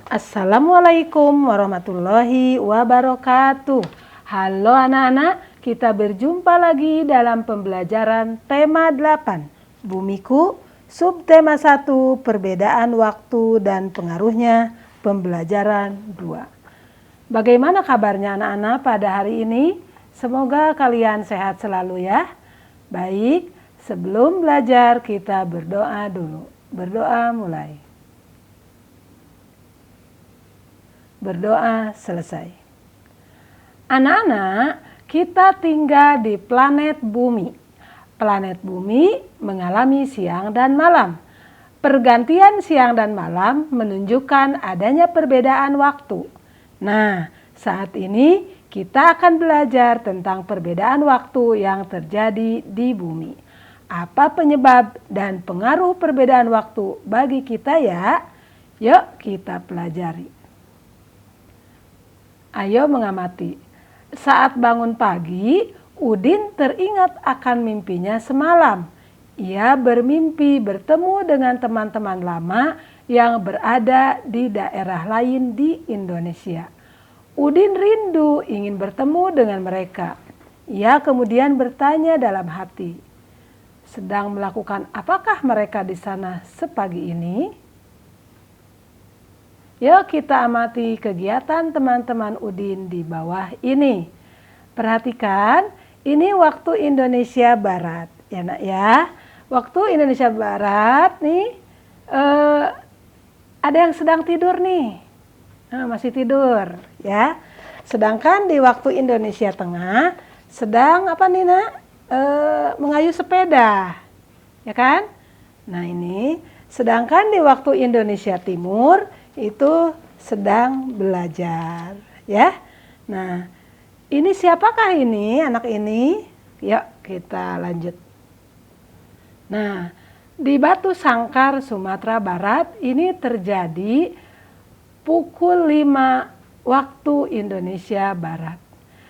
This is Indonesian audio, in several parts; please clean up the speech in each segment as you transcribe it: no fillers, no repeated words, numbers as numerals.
Assalamualaikum warahmatullahi wabarakatuh. Halo anak-anak, kita berjumpa lagi dalam pembelajaran tema 8, Bumiku, subtema 1, perbedaan waktu dan pengaruhnya, pembelajaran 2. Bagaimana kabarnya anak-anak pada hari ini? Semoga kalian sehat selalu ya. Baik, sebelum belajar kita berdoa dulu. Berdoa mulai. Berdoa selesai. Anak-anak, kita tinggal di planet Bumi. Planet Bumi mengalami siang dan malam. Pergantian siang dan malam menunjukkan adanya perbedaan waktu. Nah, saat ini kita akan belajar tentang perbedaan waktu yang terjadi di Bumi. Apa penyebab dan pengaruh perbedaan waktu bagi kita ya? Yuk kita pelajari. Ayo mengamati. Saat bangun pagi, Udin teringat akan mimpinya semalam. Ia bermimpi bertemu dengan teman-teman lama yang berada di daerah lain di Indonesia. Udin rindu ingin bertemu dengan mereka. Ia kemudian bertanya dalam hati, sedang melakukan apakah mereka di sana sepagi ini? Yuk kita amati kegiatan teman-teman Udin di bawah ini. Perhatikan, ini waktu Indonesia Barat. Ya nak ya, waktu Indonesia Barat nih ada yang sedang tidur nih. Masih tidur ya. Sedangkan di waktu Indonesia Tengah sedang apa nih nak? Mengayuh sepeda. Ya kan? Nah ini, sedangkan di waktu Indonesia Timur itu sedang belajar ya. Nah, ini siapakah ini anak ini? Yuk kita lanjut. Nah, di Batu Sangkar, Sumatera Barat ini terjadi pukul 5 waktu Indonesia Barat.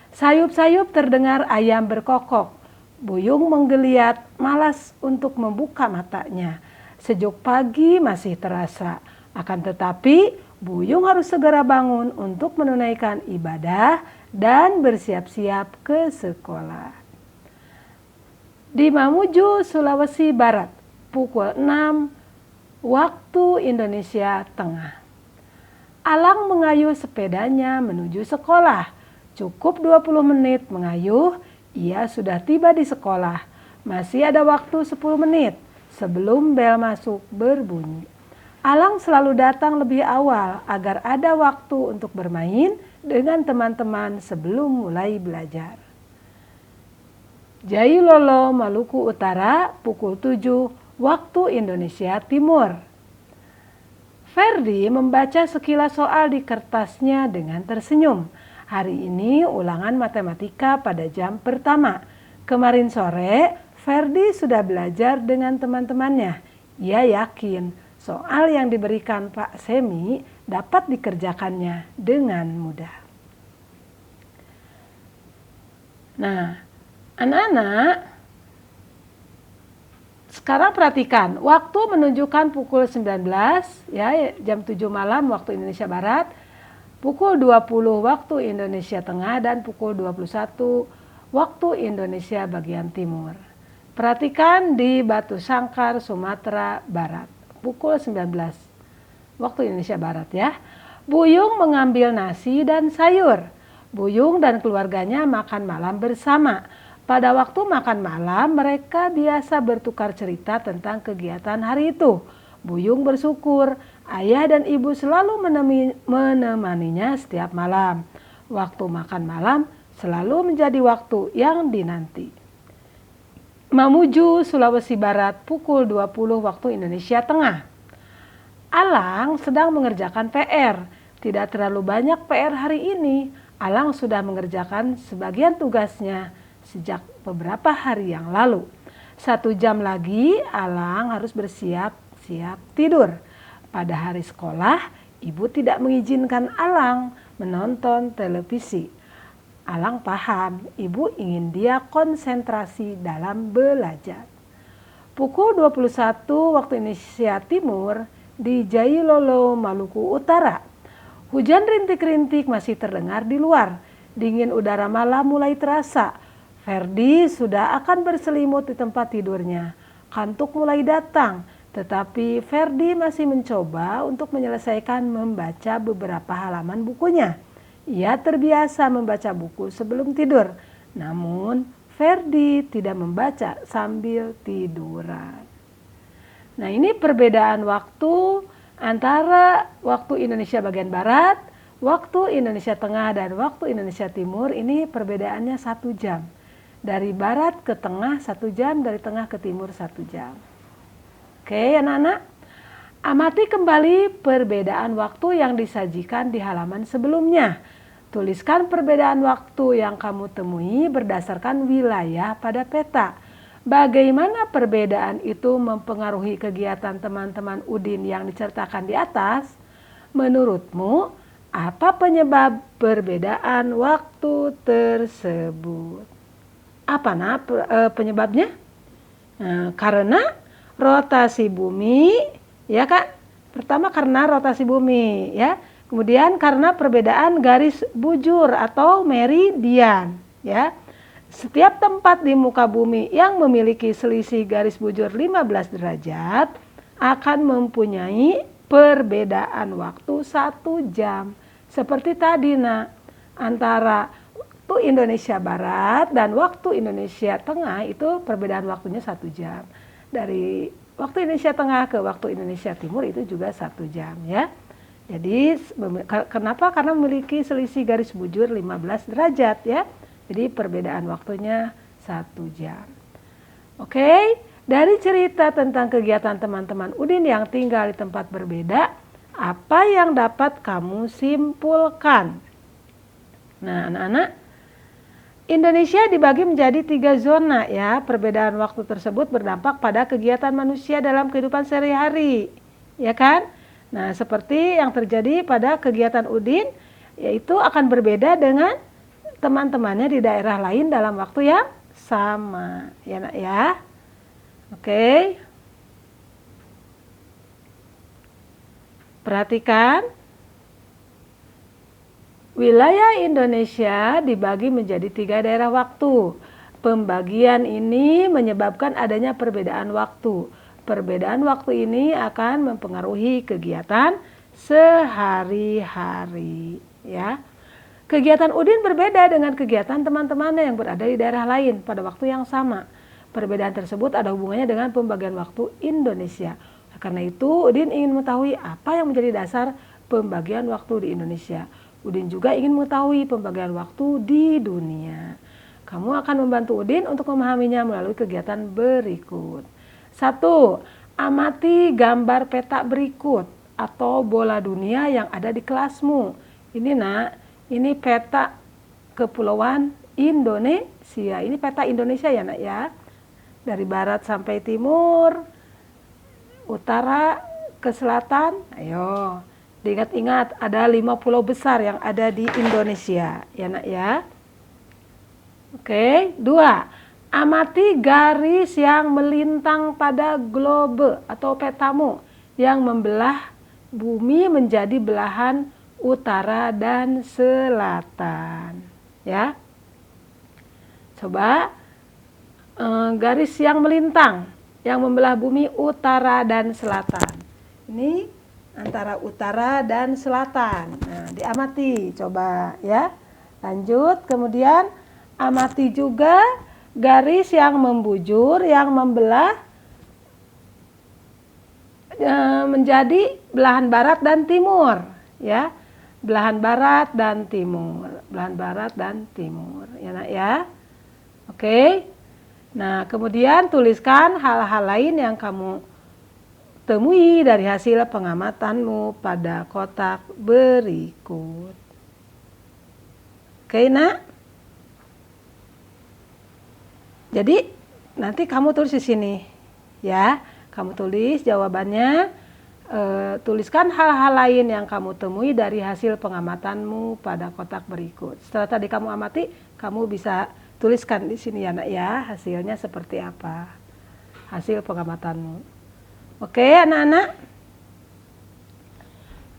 Sayup-sayup terdengar ayam berkokok. Buyung menggeliat malas untuk membuka matanya. Sejuk pagi masih terasa. Akan tetapi, Buyung harus segera bangun untuk menunaikan ibadah dan bersiap-siap ke sekolah. Di Mamuju, Sulawesi Barat, pukul 6 waktu Indonesia Tengah. Alang mengayuh sepedanya menuju sekolah. Cukup 20 menit mengayuh, ia sudah tiba di sekolah. Masih ada waktu 10 menit sebelum bel masuk berbunyi. Alang selalu datang lebih awal agar ada waktu untuk bermain dengan teman-teman sebelum mulai belajar. Jailolo, Maluku Utara, pukul 7 waktu Indonesia Timur. Ferdi membaca sekilas soal di kertasnya dengan tersenyum. Hari ini ulangan matematika pada jam pertama. Kemarin sore, Ferdi sudah belajar dengan teman-temannya. Ia yakin soal yang diberikan Pak Semi dapat dikerjakannya dengan mudah. Nah, anak-anak, sekarang perhatikan, waktu menunjukkan pukul 19, ya, jam 7 malam waktu Indonesia Barat, pukul 20 waktu Indonesia Tengah, dan pukul 21 waktu Indonesia bagian Timur. Perhatikan di Batu Sangkar, Sumatera Barat. Pukul 19 waktu Indonesia Barat ya. Buyung mengambil nasi dan sayur. Buyung dan keluarganya makan malam bersama. Pada waktu makan malam mereka biasa bertukar cerita tentang kegiatan hari itu. Buyung bersyukur ayah dan ibu selalu menemaninya setiap malam. Waktu makan malam selalu menjadi waktu yang dinanti. Mamuju, Sulawesi Barat, pukul 20 waktu Indonesia Tengah. Alang sedang mengerjakan PR. Tidak terlalu banyak PR hari ini. Alang sudah mengerjakan sebagian tugasnya sejak beberapa hari yang lalu. 1 jam lagi Alang harus bersiap-siap tidur. Pada hari sekolah, ibu tidak mengizinkan Alang menonton televisi. Alang paham, ibu ingin dia konsentrasi dalam belajar. Pukul 21 waktu Indonesia Timur di Jailolo, Maluku Utara. Hujan rintik-rintik masih terdengar di luar. Dingin udara malam mulai terasa. Ferdi sudah akan berselimut di tempat tidurnya. Kantuk mulai datang, tetapi Ferdi masih mencoba untuk menyelesaikan membaca beberapa halaman bukunya. Ia terbiasa membaca buku sebelum tidur. Namun Ferdi tidak membaca sambil tiduran. Nah, ini perbedaan waktu antara waktu Indonesia bagian Barat, waktu Indonesia Tengah, dan waktu Indonesia Timur. Ini perbedaannya 1 jam. Dari Barat ke Tengah 1 jam, dari Tengah ke Timur 1 jam. Oke anak-anak, amati kembali perbedaan waktu yang disajikan di halaman sebelumnya. Tuliskan perbedaan waktu yang kamu temui berdasarkan wilayah pada peta. Bagaimana perbedaan itu mempengaruhi kegiatan teman-teman Udin yang diceritakan di atas? Menurutmu, apa penyebab perbedaan waktu tersebut? Apa penyebabnya? Karena rotasi bumi, ya Kak. Pertama karena rotasi bumi, ya. Kemudian karena perbedaan garis bujur atau meridian, ya. Setiap tempat di muka bumi yang memiliki selisih garis bujur 15 derajat akan mempunyai perbedaan waktu 1 jam. Seperti tadi antara waktu Indonesia Barat dan waktu Indonesia Tengah itu perbedaan waktunya 1 jam. Dari waktu Indonesia Tengah ke waktu Indonesia Timur itu juga 1 jam, ya. Jadi kenapa? Karena memiliki selisih garis bujur 15 derajat, ya. Jadi perbedaan waktunya 1 jam. Oke, dari cerita tentang kegiatan teman-teman Udin yang tinggal di tempat berbeda, apa yang dapat kamu simpulkan? Nah, anak-anak, Indonesia dibagi menjadi 3 zona, ya. Perbedaan waktu tersebut berdampak pada kegiatan manusia dalam kehidupan sehari-hari, ya kan? Nah, seperti yang terjadi pada kegiatan Udin, yaitu akan berbeda dengan teman-temannya di daerah lain dalam waktu yang sama, ya Nak ya. Oke. Perhatikan. Wilayah Indonesia dibagi menjadi 3 daerah waktu. Pembagian ini menyebabkan adanya perbedaan waktu. Perbedaan waktu ini akan mempengaruhi kegiatan sehari-hari, ya. Kegiatan Udin berbeda dengan kegiatan teman-temannya yang berada di daerah lain pada waktu yang sama. Perbedaan tersebut ada hubungannya dengan pembagian waktu Indonesia. Karena itu, Udin ingin mengetahui apa yang menjadi dasar pembagian waktu di Indonesia. Udin juga ingin mengetahui pembagian waktu di dunia. Kamu akan membantu Udin untuk memahaminya melalui kegiatan berikut. 1. Amati gambar peta berikut atau bola dunia yang ada di kelasmu. Ini ini peta kepulauan Indonesia. Ini peta Indonesia ya Nak ya. Dari barat sampai timur, utara ke selatan. Ayo, diingat-ingat ada 5 pulau besar yang ada di Indonesia ya Nak ya. Oke, 2. Amati garis yang melintang pada globe atau petamu yang membelah bumi menjadi belahan utara dan selatan. Ya, coba garis yang melintang yang membelah bumi utara dan selatan. Ini antara utara dan selatan. Nah, diamati, coba ya. Lanjut, kemudian amati juga garis yang membujur yang membelah menjadi belahan barat dan timur, ya. Belahan barat dan timur, belahan barat dan timur, ya Nak ya. Oke. Nah, kemudian tuliskan hal-hal lain yang kamu temui dari hasil pengamatanmu pada kotak berikut. Oke, Nak. Jadi nanti kamu tulis di sini, ya. Kamu tulis jawabannya, tuliskan hal-hal lain yang kamu temui dari hasil pengamatanmu pada kotak berikut. Setelah tadi kamu amati, kamu bisa tuliskan di sini ya Nak ya, hasilnya seperti apa, hasil pengamatanmu. Oke anak-anak,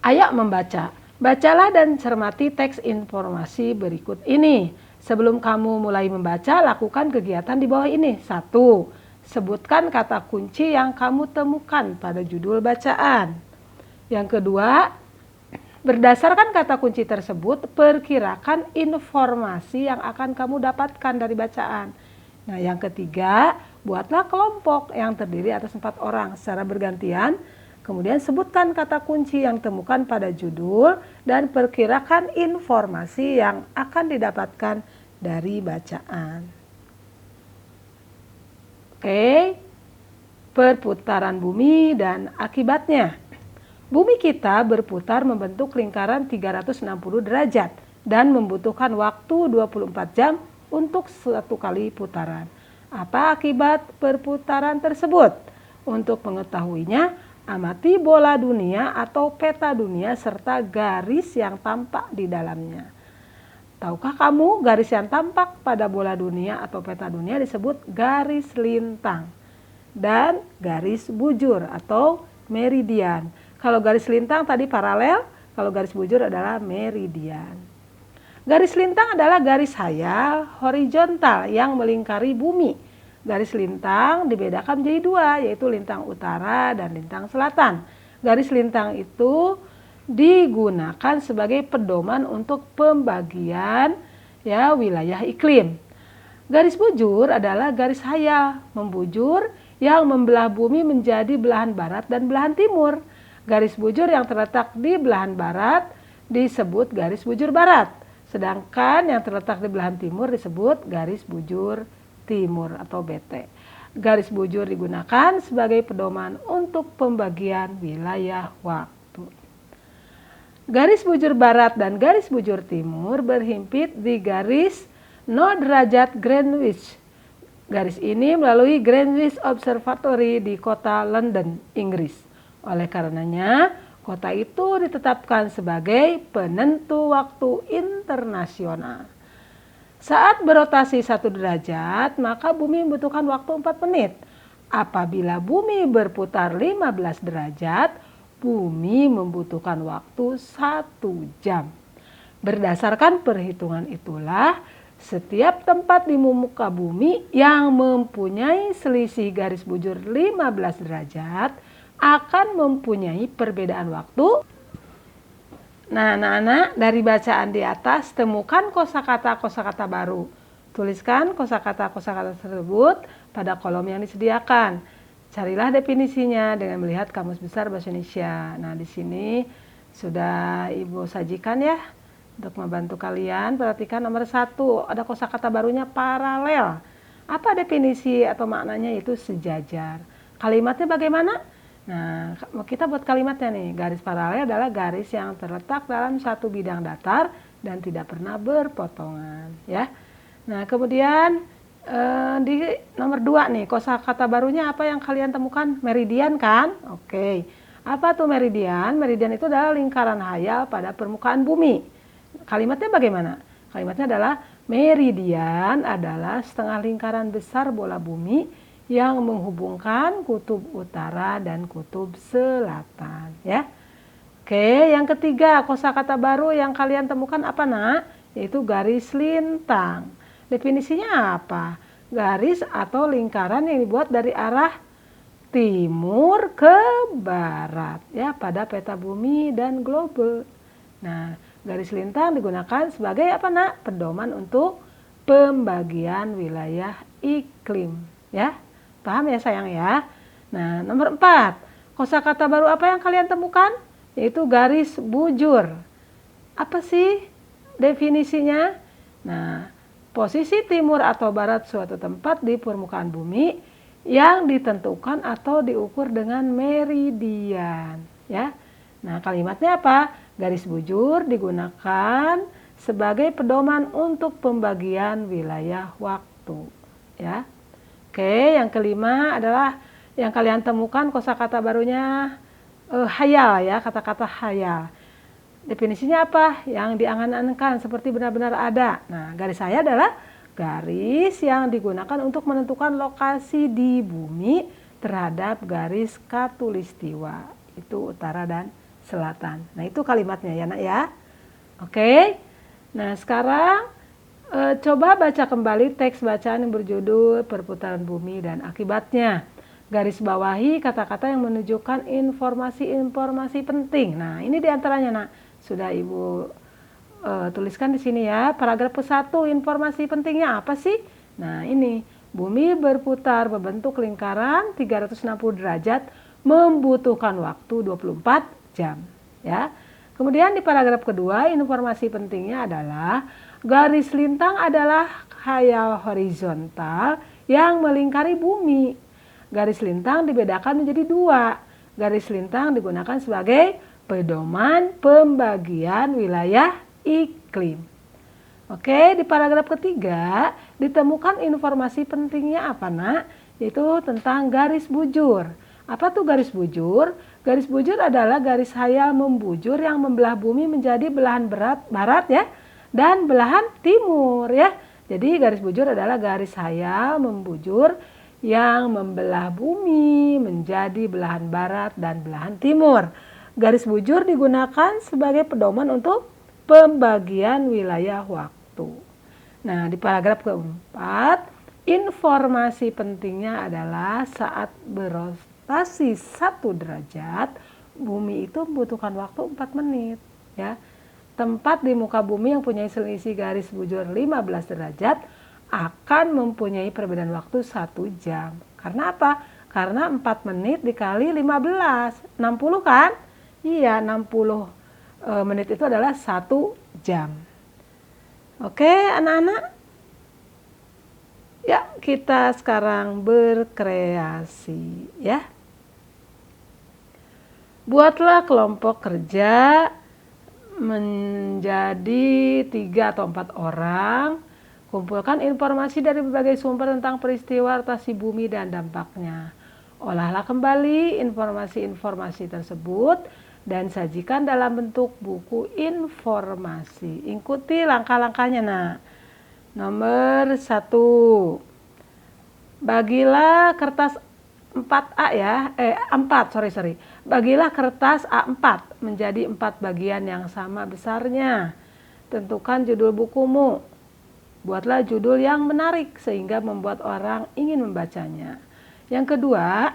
ayo membaca. Bacalah dan cermati teks informasi berikut ini. Sebelum kamu mulai membaca, lakukan kegiatan di bawah ini. 1. Sebutkan kata kunci yang kamu temukan pada judul bacaan. Yang kedua, berdasarkan kata kunci tersebut, perkirakan informasi yang akan kamu dapatkan dari bacaan. Nah, yang ketiga, buatlah kelompok yang terdiri atas 4 orang secara bergantian. Kemudian sebutkan kata kunci yang temukan pada judul dan perkirakan informasi yang akan didapatkan dari bacaan. Oke, perputaran bumi dan akibatnya. Bumi kita berputar membentuk lingkaran 360 derajat dan membutuhkan waktu 24 jam untuk satu kali putaran. Apa akibat perputaran tersebut? Untuk mengetahuinya, amati bola dunia atau peta dunia serta garis yang tampak di dalamnya. Tahukah kamu garis yang tampak pada bola dunia atau peta dunia disebut garis lintang dan garis bujur atau meridian. Kalau garis lintang tadi paralel, kalau garis bujur adalah meridian. Garis lintang adalah garis hayal horizontal yang melingkari bumi. Garis lintang dibedakan menjadi 2, yaitu lintang utara dan lintang selatan. Garis lintang itu digunakan sebagai pedoman untuk pembagian wilayah iklim. Garis bujur adalah garis hayal membujur yang membelah bumi menjadi belahan barat dan belahan timur. Garis bujur yang terletak di belahan barat disebut garis bujur barat, sedangkan yang terletak di belahan timur disebut garis bujur timur atau BT. Garis bujur digunakan sebagai pedoman untuk pembagian wilayah waktu. Garis bujur barat dan garis bujur timur berhimpit di garis 0 derajat Greenwich. Garis ini melalui Greenwich Observatory di kota London, Inggris. Oleh karenanya, kota itu ditetapkan sebagai penentu waktu internasional. Saat berotasi 1 derajat, maka bumi membutuhkan waktu 4 menit. Apabila bumi berputar 15 derajat, bumi membutuhkan waktu 1 jam. Berdasarkan perhitungan itulah, setiap tempat di muka bumi yang mempunyai selisih garis bujur 15 derajat akan mempunyai perbedaan waktu. Nah, anak-anak, dari bacaan di atas temukan kosakata-kosakata baru. Tuliskan kosakata-kosakata tersebut pada kolom yang disediakan. Carilah definisinya dengan melihat Kamus Besar Bahasa Indonesia. Nah, di sini sudah Ibu sajikan ya untuk membantu kalian. Perhatikan nomor 1, ada kosakata barunya paralel. Apa definisi atau maknanya? Itu sejajar. Kalimatnya bagaimana? Nah, kita buat kalimatnya nih. Garis paralel adalah garis yang terletak dalam satu bidang datar dan tidak pernah berpotongan, ya. Nah, kemudian di nomor 2 nih, kosakata barunya apa yang kalian temukan? Meridian kan? Oke. Apa tuh meridian? Meridian itu adalah lingkaran hayal pada permukaan bumi. Kalimatnya bagaimana? Kalimatnya adalah meridian adalah setengah lingkaran besar bola bumi yang menghubungkan kutub utara dan kutub selatan, ya. Oke, yang ketiga, kosakata baru yang kalian temukan apa, Nak? Yaitu garis lintang. Definisinya apa? Garis atau lingkaran yang dibuat dari arah timur ke barat, ya, pada peta bumi dan globe. Nah, garis lintang digunakan sebagai apa, Nak? Pedoman untuk pembagian wilayah iklim, ya. Paham ya sayang ya? Nah, nomor 4. Kosakata baru apa yang kalian temukan? Yaitu garis bujur. Apa sih definisinya? Nah, posisi timur atau barat suatu tempat di permukaan bumi yang ditentukan atau diukur dengan meridian, ya. Nah, kalimatnya apa? Garis bujur digunakan sebagai pedoman untuk pembagian wilayah waktu, ya. Oke, yang kelima adalah yang kalian temukan kosakata barunya hayal, ya, kata-kata hayal. Definisinya apa? Yang diangan-angankan seperti benar-benar ada. Nah, garis hayal adalah garis yang digunakan untuk menentukan lokasi di bumi terhadap garis khatulistiwa, itu utara dan selatan. Nah, itu kalimatnya ya, Nak ya. Oke. Nah, sekarang coba baca kembali teks bacaan yang berjudul Perputaran Bumi dan Akibatnya. Garis bawahi kata-kata yang menunjukkan informasi-informasi penting. Nah, ini diantaranya, Nak. Sudah Ibu tuliskan di sini ya. Paragraf ke-1, informasi pentingnya apa sih? Nah, ini. Bumi berputar membentuk lingkaran 360 derajat membutuhkan waktu 24 jam. Ya. Kemudian di paragraf kedua, informasi pentingnya adalah garis lintang adalah khayal horizontal yang melingkari bumi. Garis lintang dibedakan menjadi 2. Garis lintang digunakan sebagai pedoman pembagian wilayah iklim. Oke, di paragraf ketiga ditemukan informasi pentingnya apa, Nak? Yaitu tentang garis bujur. Apa tuh garis bujur? Garis bujur adalah garis khayal membujur yang membelah bumi menjadi belahan barat ya dan belahan timur ya. Jadi garis bujur adalah garis khayal membujur yang membelah bumi menjadi belahan barat dan belahan timur. Garis bujur digunakan sebagai pedoman untuk pembagian wilayah waktu. Nah, di paragraf keempat, informasi pentingnya adalah saat berotasi 1 derajat, bumi itu membutuhkan waktu 4 menit. Ya. Tempat di muka bumi yang punya selisih garis bujur 15 derajat akan mempunyai perbedaan waktu 1 jam. Karena apa? Karena 4 menit dikali 15, 60 kan? Iya, 60 menit itu adalah 1 jam. Oke, anak-anak? Ya, kita sekarang berkreasi ya. Buatlah kelompok kerja menjadi 3 atau 4 orang. Kumpulkan informasi dari berbagai sumber tentang peristiwa rotasi bumi dan dampaknya. Olahlah kembali informasi-informasi tersebut dan sajikan dalam bentuk buku informasi. Ikuti langkah-langkahnya, Nak. Nomor 1. Bagilah kertas 4A ya. 4, sorry. Bagilah kertas A4 menjadi 4 bagian yang sama besarnya. Tentukan judul bukumu. Buatlah judul yang menarik sehingga membuat orang ingin membacanya. Yang kedua,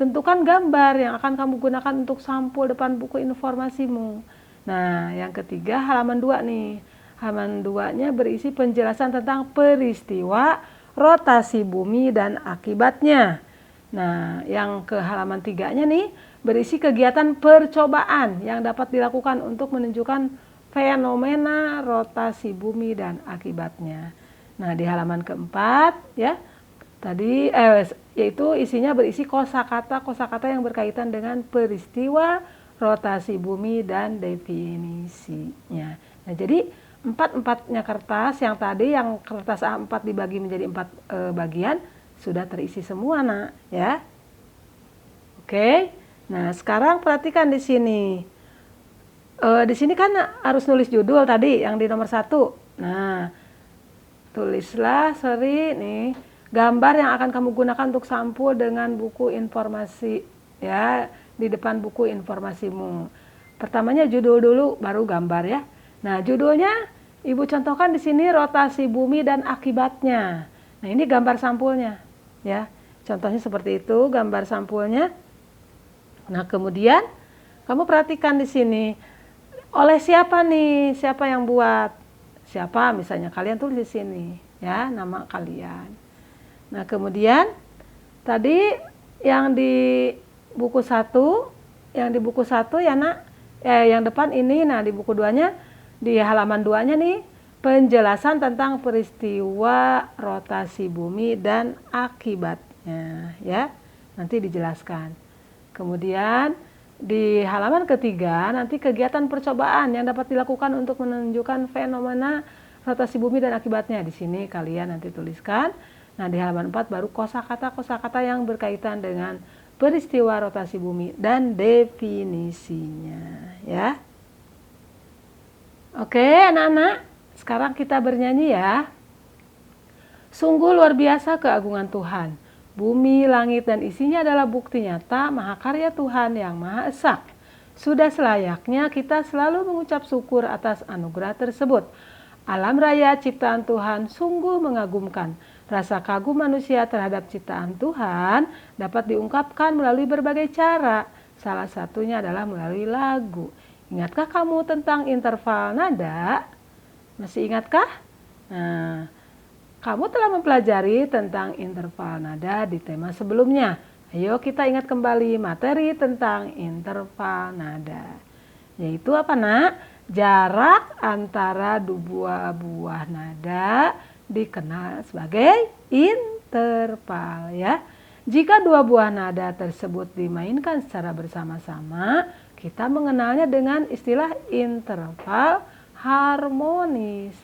tentukan gambar yang akan kamu gunakan untuk sampul depan buku informasimu. Nah, yang ketiga halaman 2 nih. Halaman 2-nya berisi penjelasan tentang peristiwa rotasi bumi dan akibatnya. Nah, yang ke halaman 3-nya nih berisi kegiatan percobaan yang dapat dilakukan untuk menunjukkan fenomena rotasi bumi dan akibatnya. Nah, di halaman keempat ya, tadi yaitu isinya berisi kosakata yang berkaitan dengan peristiwa rotasi bumi dan definisinya. Nah, jadi 4-4-nya kertas yang tadi yang kertas A4 dibagi menjadi 4 bagian sudah terisi semua, Nak, ya. Oke. Nah, sekarang perhatikan di sini. Di sini kan harus nulis judul tadi yang di nomor 1. Nah, tulislah nih gambar yang akan kamu gunakan untuk sampul dengan buku informasi ya di depan buku informasimu. Pertamanya judul dulu baru gambar ya. Nah, judulnya Ibu contohkan di sini rotasi bumi dan akibatnya. Nah, ini gambar sampulnya ya. Contohnya seperti itu gambar sampulnya. Nah, kemudian kamu perhatikan di sini oleh siapa nih? Siapa yang buat? Siapa? Misalnya kalian tulis di sini, ya, nama kalian. Nah, kemudian tadi yang di buku 1, ya, Nak, yang depan ini, nah di buku 2-nya, di halaman 2-nya nih, penjelasan tentang peristiwa rotasi bumi dan akibatnya, ya. Nanti dijelaskan. Kemudian di halaman ketiga nanti kegiatan percobaan yang dapat dilakukan untuk menunjukkan fenomena rotasi bumi dan akibatnya. Di sini kalian nanti tuliskan. Nah, di halaman 4 baru kosakata yang berkaitan dengan peristiwa rotasi bumi dan definisinya, ya. Oke, anak-anak, sekarang kita bernyanyi ya. Sungguh luar biasa keagungan Tuhan. Bumi, langit, dan isinya adalah bukti nyata mahakarya Tuhan yang Maha Esa. Sudah selayaknya kita selalu mengucap syukur atas anugerah tersebut. Alam raya ciptaan Tuhan sungguh mengagumkan. Rasa kagum manusia terhadap ciptaan Tuhan dapat diungkapkan melalui berbagai cara. Salah satunya adalah melalui lagu. Ingatkah kamu tentang interval nada? Masih ingatkah? Nah, kamu telah mempelajari tentang interval nada di tema sebelumnya. Ayo kita ingat kembali materi tentang interval nada. Yaitu apa, Nak? Jarak antara dua buah nada dikenal sebagai interval, ya. Jika dua buah nada tersebut dimainkan secara bersama-sama, kita mengenalnya dengan istilah interval harmonis.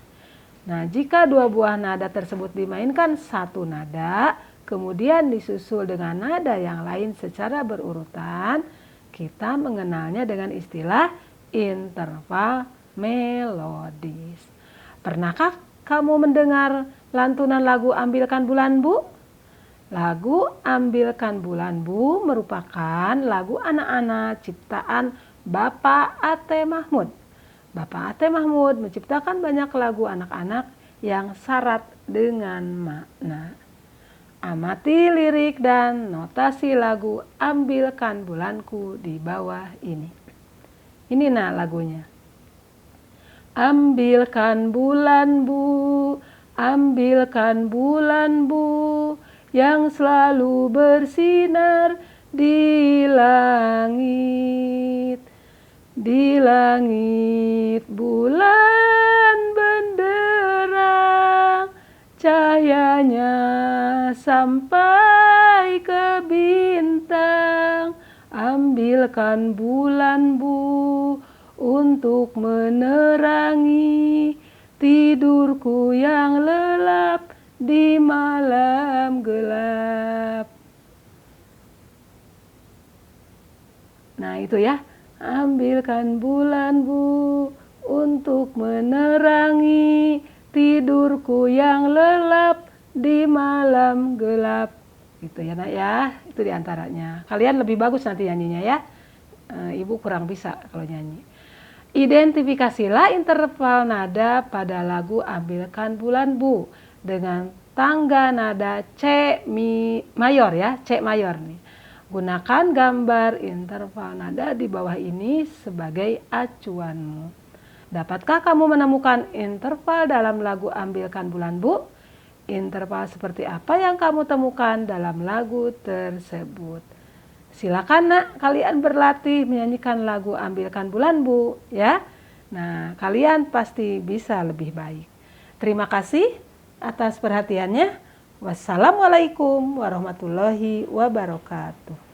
Nah, jika dua buah nada tersebut dimainkan satu nada, kemudian disusul dengan nada yang lain secara berurutan, kita mengenalnya dengan istilah interval melodis. Pernahkah kamu mendengar lantunan lagu Ambilkan Bulan Bu? Lagu Ambilkan Bulan Bu merupakan lagu anak-anak ciptaan Bapak Ate Mahmud. Bapak Ate Mahmud menciptakan banyak lagu anak-anak yang syarat dengan makna. Amati lirik dan notasi lagu Ambilkan Bulanku di bawah ini. Ini lagunya. Ambilkan bulan Bu, ambilkan bulan Bu, yang selalu bersinar di langit. Di langit bulan benderang, cahayanya sampai ke bintang. Ambilkan bulan Bu untuk menerangi tidurku yang lelap di malam gelap. Nah, itu ya. Ambilkan bulan Bu untuk menerangi tidurku yang lelap di malam gelap. Gitu ya, Nak ya. Itu diantaranya. Kalian lebih bagus nanti nyanyinya ya. Ibu kurang bisa kalau nyanyi. Identifikasilah interval nada pada lagu Ambilkan Bulan Bu dengan tangga nada C mayor ya, C mayor nih. Gunakan gambar interval nada di bawah ini sebagai acuanmu. Dapatkah kamu menemukan interval dalam lagu Ambilkan Bulan Bu? Interval seperti apa yang kamu temukan dalam lagu tersebut? Silakan, Nak, kalian berlatih menyanyikan lagu Ambilkan Bulan Bu, ya. Nah, kalian pasti bisa lebih baik. Terima kasih atas perhatiannya. Wassalamualaikum warahmatullahi wabarakatuh.